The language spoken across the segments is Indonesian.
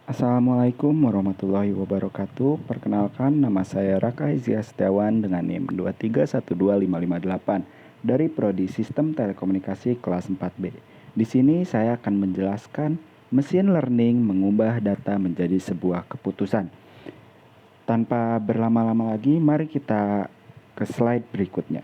Assalamualaikum warahmatullahi wabarakatuh. Perkenalkan, nama saya Raka Izia Setiawan dengan NIM 2312558 dari Prodi Sistem Telekomunikasi kelas 4B. Di sini saya akan menjelaskan mesin learning mengubah data menjadi sebuah keputusan. Tanpa berlama-lama lagi, mari kita ke slide berikutnya.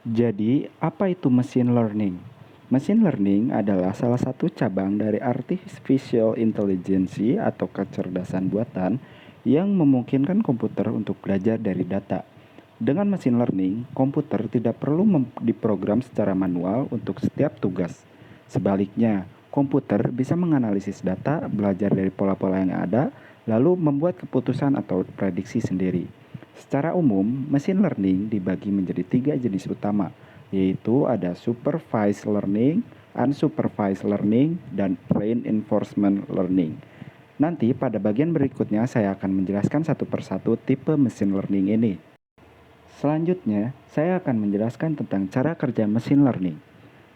Jadi, apa itu machine learning? Machine learning adalah salah satu cabang dari artificial intelligence atau kecerdasan buatan yang memungkinkan komputer untuk belajar dari data. Dengan machine learning, komputer tidak perlu diprogram secara manual untuk setiap tugas. Sebaliknya, komputer bisa menganalisis data, belajar dari pola-pola yang ada, lalu membuat keputusan atau prediksi sendiri. Secara umum, machine learning dibagi menjadi 3 jenis utama, yaitu ada supervised learning, unsupervised learning, dan reinforcement learning. Nanti pada bagian berikutnya saya akan menjelaskan satu persatu tipe machine learning ini. Selanjutnya, saya akan menjelaskan tentang cara kerja machine learning.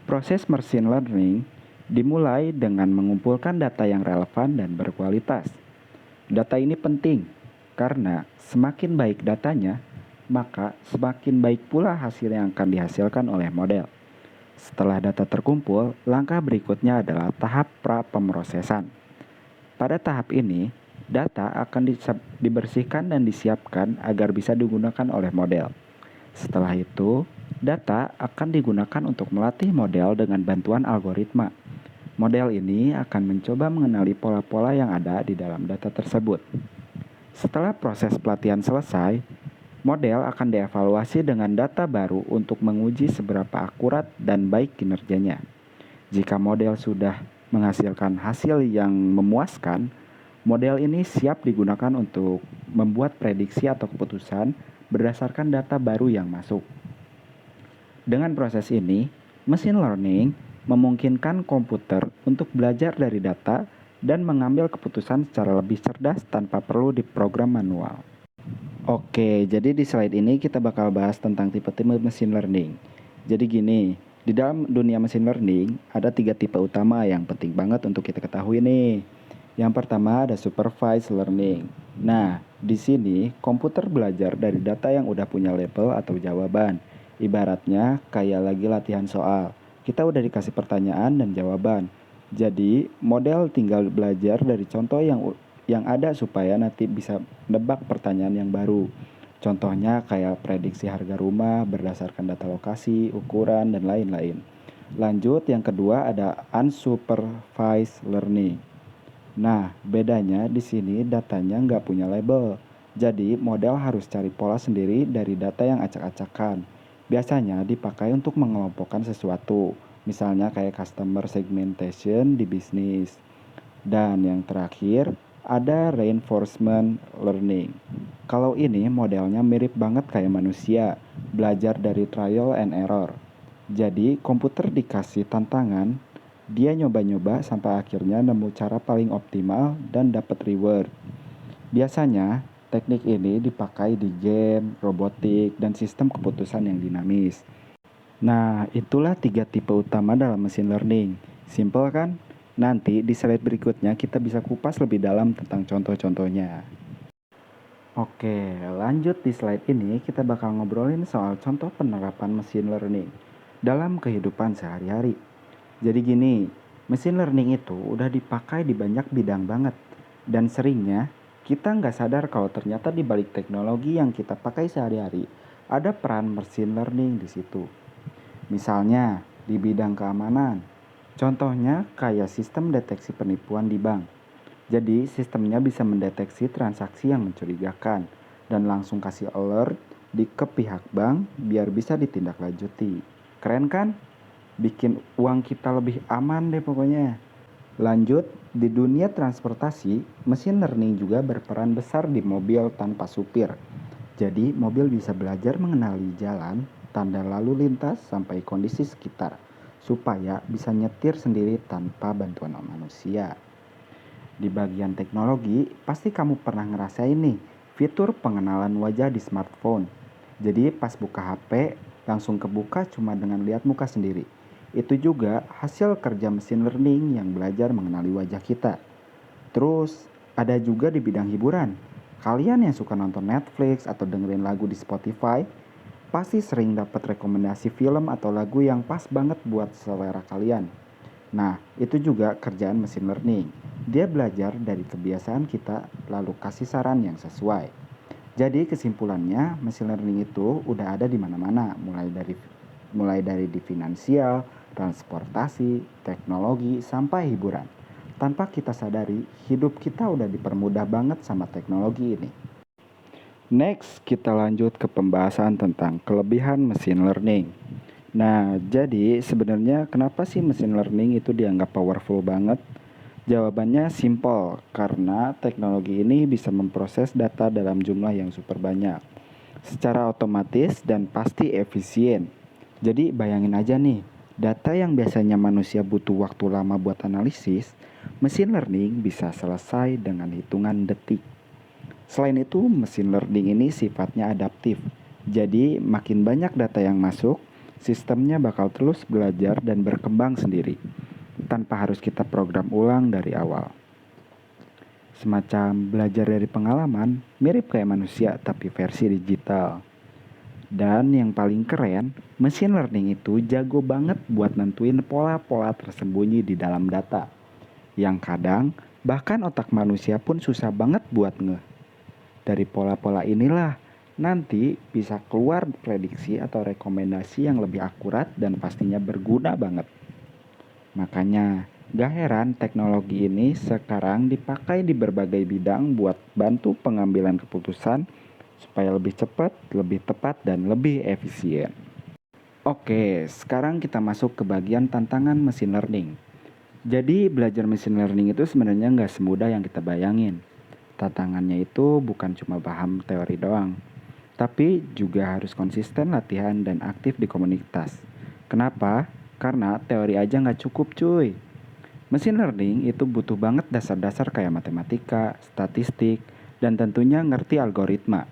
Proses machine learning dimulai dengan mengumpulkan data yang relevan dan berkualitas. Data ini penting karena semakin baik datanya, maka semakin baik pula hasil yang akan dihasilkan oleh model. Setelah data terkumpul, langkah berikutnya adalah tahap pra-pemrosesan. Pada tahap ini, data akan dibersihkan dan disiapkan agar bisa digunakan oleh model. Setelah itu, data akan digunakan untuk melatih model dengan bantuan algoritma. Model ini akan mencoba mengenali pola-pola yang ada di dalam data tersebut. Setelah proses pelatihan selesai, model akan dievaluasi dengan data baru untuk menguji seberapa akurat dan baik kinerjanya. Jika model sudah menghasilkan hasil yang memuaskan, model ini siap digunakan untuk membuat prediksi atau keputusan berdasarkan data baru yang masuk. Dengan proses ini, machine learning memungkinkan komputer untuk belajar dari data dan mengambil keputusan secara lebih cerdas tanpa perlu diprogram manual. Oke, jadi di slide ini kita bakal bahas tentang tipe-tipe machine learning. Jadi gini, di dalam dunia machine learning ada 3 tipe utama yang penting banget untuk kita ketahui nih. Yang pertama ada supervised learning. Nah, di sini komputer belajar dari data yang udah punya label atau jawaban. Ibaratnya kayak lagi latihan soal. Kita udah dikasih pertanyaan dan jawaban. Jadi, model tinggal belajar dari contoh yang ada supaya nanti bisa nebak pertanyaan yang baru. Contohnya kayak prediksi harga rumah berdasarkan data lokasi, ukuran, dan lain-lain. Lanjut, yang kedua ada unsupervised learning. Nah, bedanya di sini datanya nggak punya label. Jadi, model harus cari pola sendiri dari data yang acak-acakan. Biasanya dipakai untuk mengelompokkan sesuatu, misalnya kayak customer segmentation di bisnis. Dan yang terakhir, ada reinforcement learning. Kalau ini modelnya mirip banget kayak manusia, belajar dari trial and error. Jadi, komputer dikasih tantangan, dia nyoba-nyoba sampai akhirnya nemu cara paling optimal dan dapat reward. Biasanya, teknik ini dipakai di game, robotik, dan sistem keputusan yang dinamis. Nah, itulah 3 tipe utama dalam machine learning. Simple kan? Nanti di slide berikutnya kita bisa kupas lebih dalam tentang contoh-contohnya. Oke, lanjut di slide ini kita bakal ngobrolin soal contoh penerapan machine learning dalam kehidupan sehari-hari. Jadi gini, machine learning itu udah dipakai di banyak bidang banget. Dan seringnya kita nggak sadar kalau ternyata di balik teknologi yang kita pakai sehari-hari ada peran machine learning di situ. Misalnya di bidang keamanan. Contohnya kayak sistem deteksi penipuan di bank. Jadi sistemnya bisa mendeteksi transaksi yang mencurigakan dan langsung kasih alert ke pihak bank biar bisa ditindaklanjuti. Keren kan? Bikin uang kita lebih aman deh pokoknya. Lanjut, di dunia transportasi, mesin learning juga berperan besar di mobil tanpa supir. Jadi mobil bisa belajar mengenali jalan, tanda lalu lintas sampai kondisi sekitar supaya bisa nyetir sendiri tanpa bantuan manusia. Di bagian teknologi, pasti kamu pernah ngerasain nih fitur pengenalan wajah di smartphone. Jadi pas buka HP, langsung kebuka cuma dengan lihat muka sendiri. Itu juga hasil kerja mesin learning yang belajar mengenali wajah kita. Terus, Ada juga di bidang hiburan. Kalian yang suka nonton Netflix atau dengerin lagu di Spotify, pasti sering dapat rekomendasi film atau lagu yang pas banget buat selera kalian. Nah, itu juga kerjaan mesin learning. Dia belajar dari kebiasaan kita lalu kasih saran yang sesuai. Jadi kesimpulannya, mesin learning itu udah ada di mana-mana, mulai dari di finansial, transportasi, teknologi, sampai hiburan. Tanpa kita sadari, hidup kita udah dipermudah banget sama teknologi ini. Next, kita lanjut ke pembahasan tentang kelebihan mesin learning. Nah, jadi sebenarnya kenapa sih mesin learning itu dianggap powerful banget? Jawabannya simple, karena teknologi ini bisa memproses data dalam jumlah yang super banyak, secara otomatis dan pasti efisien. Jadi bayangin aja nih, data yang biasanya manusia butuh waktu lama buat analisis, mesin learning bisa selesai dengan hitungan detik. Selain itu, mesin learning ini sifatnya adaptif. Jadi, makin banyak data yang masuk, sistemnya bakal terus belajar dan berkembang sendiri, tanpa harus kita program ulang dari awal. Semacam belajar dari pengalaman, mirip kayak manusia tapi versi digital. Dan yang paling keren, mesin learning itu jago banget buat nentuin pola-pola tersembunyi di dalam data. Yang kadang, bahkan otak manusia pun susah banget buat Dari pola-pola inilah, nanti bisa keluar prediksi atau rekomendasi yang lebih akurat dan pastinya berguna banget. Makanya, gak heran teknologi ini sekarang dipakai di berbagai bidang buat bantu pengambilan keputusan supaya lebih cepat, lebih tepat, dan lebih efisien. Oke, sekarang kita masuk ke bagian tantangan mesin learning. Jadi belajar mesin learning itu sebenarnya nggak semudah yang kita bayangin. Tantangannya itu bukan cuma paham teori doang, tapi juga harus konsisten latihan dan aktif di komunitas. Kenapa? Karena teori aja nggak cukup cuy. Mesin learning itu butuh banget dasar-dasar kayak matematika, statistik, dan tentunya ngerti algoritma.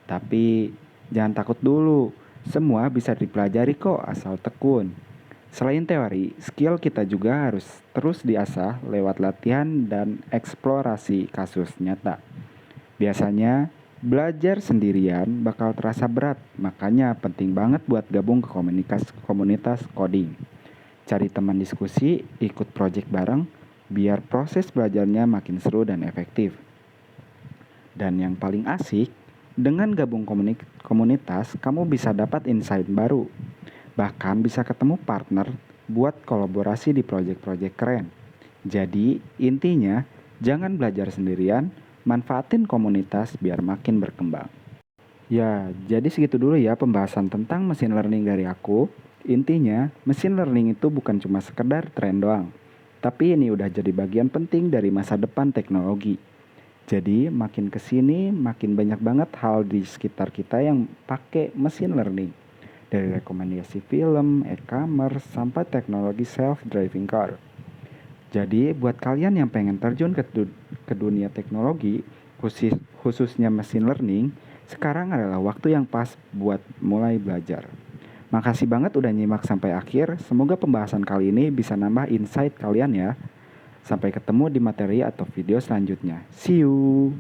Tapi jangan takut dulu, semua bisa dipelajari kok asal tekun. Selain teori, skill kita juga harus terus diasah lewat latihan dan eksplorasi kasus nyata. Biasanya, belajar sendirian bakal terasa berat, makanya penting banget buat gabung ke komunitas coding. Cari teman diskusi, ikut project bareng, biar proses belajarnya makin seru dan efektif. Dan yang paling asik, dengan gabung komunitas, kamu bisa dapat insight baru. Bahkan bisa ketemu partner buat kolaborasi di project-project keren. Jadi, intinya, jangan belajar sendirian, manfaatin komunitas biar makin berkembang. Ya, jadi segitu dulu ya pembahasan tentang mesin learning dari aku. Intinya, mesin learning itu bukan cuma sekedar tren doang, tapi ini udah jadi bagian penting dari masa depan teknologi. Jadi, makin kesini, makin banyak banget hal di sekitar kita yang pakai mesin learning. Dari rekomendasi film, e-commerce, sampai teknologi self-driving car. Jadi, buat kalian yang pengen terjun ke dunia teknologi, khususnya mesin learning, sekarang adalah waktu yang pas buat mulai belajar. Makasih banget udah nyimak sampai akhir. Semoga pembahasan kali ini bisa nambah insight kalian ya. Sampai ketemu di materi atau video selanjutnya. See you!